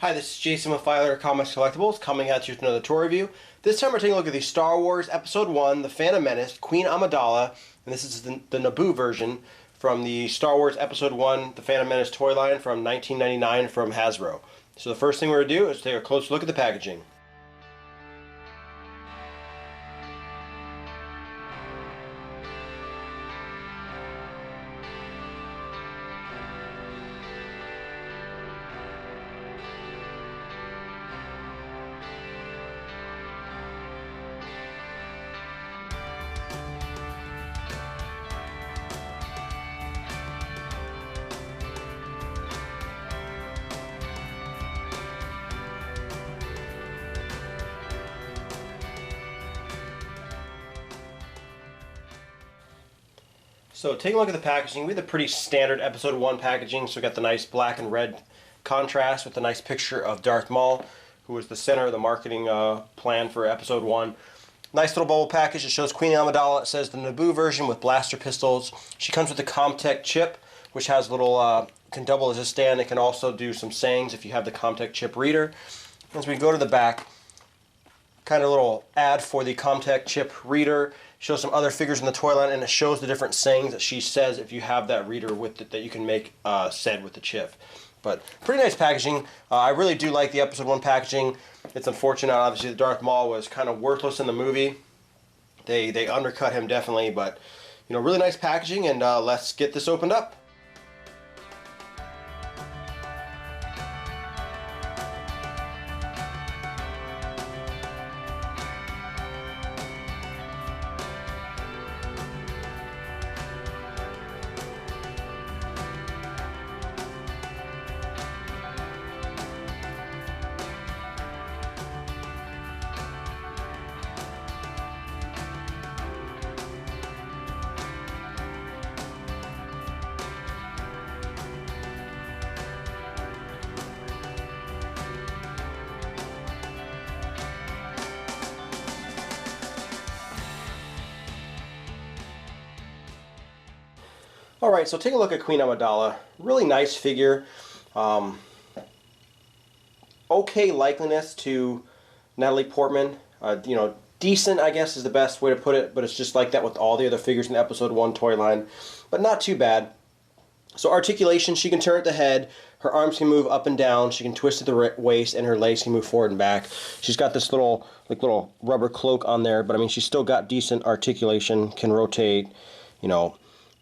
Hi, this is Jason with Violator Comics Collectibles coming at you with another toy review. This time we're taking a look at the Star Wars Episode 1, The Phantom Menace, Queen Amidala, and this is the Naboo version from the Star Wars Episode 1, The Phantom Menace toy line from 1999 from Hasbro. So the first thing we're going to do is take a close look at the packaging. So taking a look at the packaging, we have the pretty standard Episode 1 packaging. So we got the nice black and red contrast with the nice picture of Darth Maul, who was the center of the marketing plan for Episode 1. Nice little bubble package. It shows Queen Amidala. It says the Naboo version with blaster pistols. She comes with the Comtech chip, which has a little, can double as a stand. It can also do some sayings if you have the Comtech chip reader. As we go to the back, kind of a little ad for the Comtech chip reader. Shows some other figures in the toy line, and it shows the different sayings that she says if you have that reader with it that you can make said with the chip. But pretty nice packaging. I really do like the Episode 1 packaging. It's unfortunate, obviously, that Darth Maul was kind of worthless in the movie. They undercut him definitely, but you know, really nice packaging, and let's get this opened up. Alright, so take a look at Queen Amidala. Really nice figure. Okay likeliness to Natalie Portman. You know, decent, I guess, is the best way to put it, but it's just like that with all the other figures in the Episode 1 toy line. But not too bad. So articulation, she can turn at the head, her arms can move up and down, she can twist at the waist, and her legs can move forward and back. She's got this little rubber cloak on there, but I mean, she's still got decent articulation, can rotate, you know.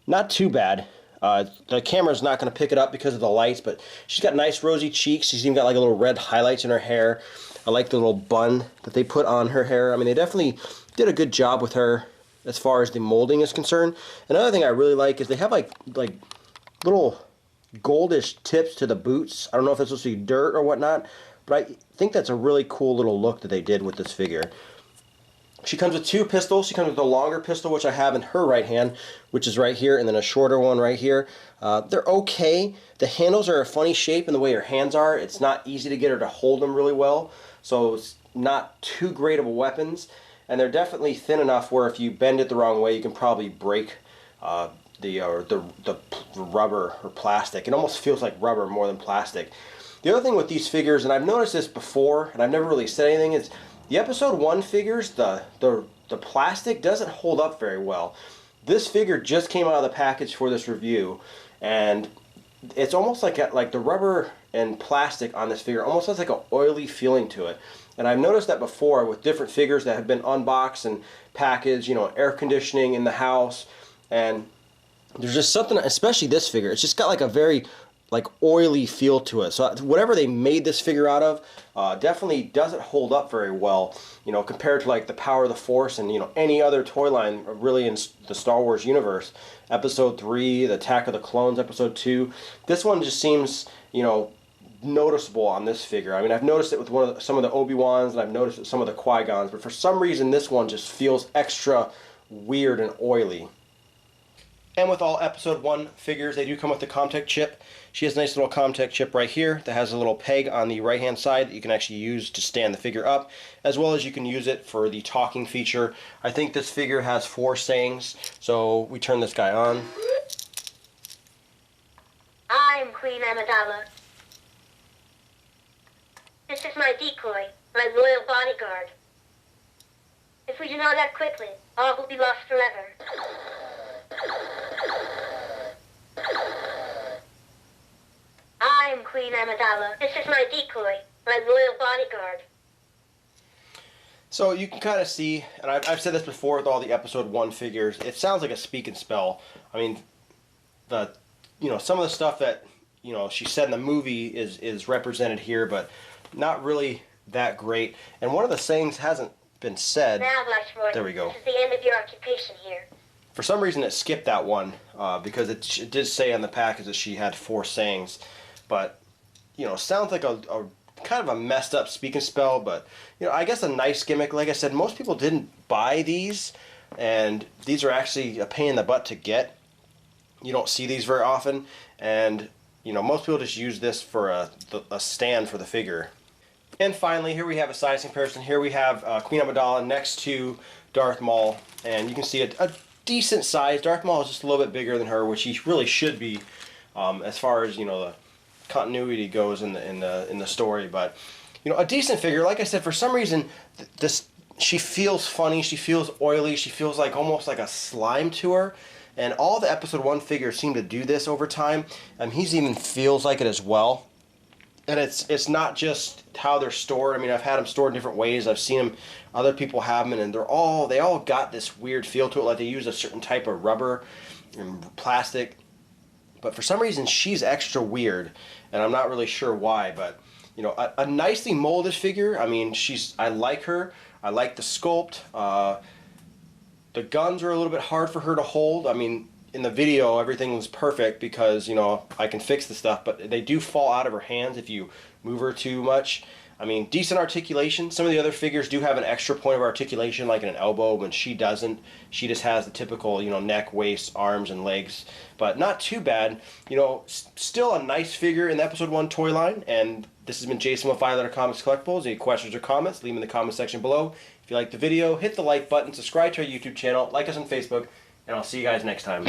Not too bad. The camera's not going to pick it up because of the lights, but she's got nice rosy cheeks. She's even got like a little red highlights in her hair. I like the little bun that they put on her hair. I mean, they definitely did a good job with her as far as the molding is concerned. Another thing I really like is they have like little goldish tips to the boots. I don't know if it's supposed to be dirt or whatnot, but I think that's a really cool little look that they did with this figure. She comes with two pistols. She comes with a longer pistol, which I have in her right hand, which is right here, and then a shorter one right here. They're okay. The handles are a funny shape in the way her hands are. It's not easy to get her to hold them really well, so it's not too great of a weapons. And they're definitely thin enough where if you bend it the wrong way, you can probably break the rubber or plastic. It almost feels like rubber more than plastic. The other thing with these figures, and I've noticed this before, and I've never really said anything, is the Episode 1 figures, the plastic doesn't hold up very well. This figure just came out of the package for this review, and it's almost like the rubber and plastic on this figure almost has like an oily feeling to it. And I've noticed that before with different figures that have been unboxed and packaged, you know, air conditioning in the house, and there's just something, especially this figure, it's just got like a very oily feel to it. So whatever they made this figure out of definitely doesn't hold up very well, you know, compared to like the Power of the Force and, you know, any other toy line really in the Star Wars universe. Episode 3, the Attack of the Clones, Episode 2. This one just seems, you know, noticeable on this figure. I mean, I've noticed it with some of the Obi-Wans, and I've noticed it with some of the Qui-Gons, but for some reason this one just feels extra weird and oily. And with all Episode 1 figures, they do come with the Comtech chip. She has a nice little Comtech chip right here that has a little peg on the right-hand side that you can actually use to stand the figure up, as well as you can use it for the talking feature. I think this figure has 4 sayings, so we turn this guy on. I'm Queen Amidala. decoy, my loyal bodyguard. If we do not act quickly, all will be lost forever. I am Queen Amidala. This is my decoy, my loyal bodyguard. So you can kind of see, and I've said this before with all the episode 1 figures, it sounds like a speak and spell. I mean, some of the stuff that, she said in the movie is represented here, but not really that great. And one of the sayings hasn't been said. Now, Viceroy, there we go. This is the end of your occupation here. For some reason it skipped that one, because it did say on the package that she had 4 sayings. But, sounds like a kind of a messed up speak and spell, but, I guess a nice gimmick. Like I said, most people didn't buy these, and these are actually a pain in the butt to get. You don't see these very often, and, most people just use this for a stand for the figure. And finally, here we have a size comparison. Here we have Queen Amidala next to Darth Maul, and you can see a decent size. Darth Maul is just a little bit bigger than her, which he really should be, as far as the continuity goes in the story. But a decent figure. Like I said, for some reason, she feels funny. She feels oily. She feels like almost like a slime to her. And all the episode 1 figures seem to do this over time. He's even feels like it as well. And it's not just how they're stored. I mean, I've had them stored in different ways. I've seen them, other people have them, and they all got this weird feel to it, like they use a certain type of rubber and plastic. But for some reason, she's extra weird, and I'm not really sure why. But a nicely molded figure. I mean, I like her. I like the sculpt. The guns are a little bit hard for her to hold. I mean, in the video, everything was perfect because, I can fix the stuff, but they do fall out of her hands if you move her too much. I mean, decent articulation. Some of the other figures do have an extra point of articulation, like in an elbow, when she doesn't. She just has the typical, neck, waist, arms, and legs. But not too bad. Still a nice figure in the episode 1 toy line. And this has been Jason with Violator Comics Collectibles. Any questions or comments, leave them in the comment section below. If you like the video, hit the like button, subscribe to our YouTube channel, like us on Facebook, and I'll see you guys next time.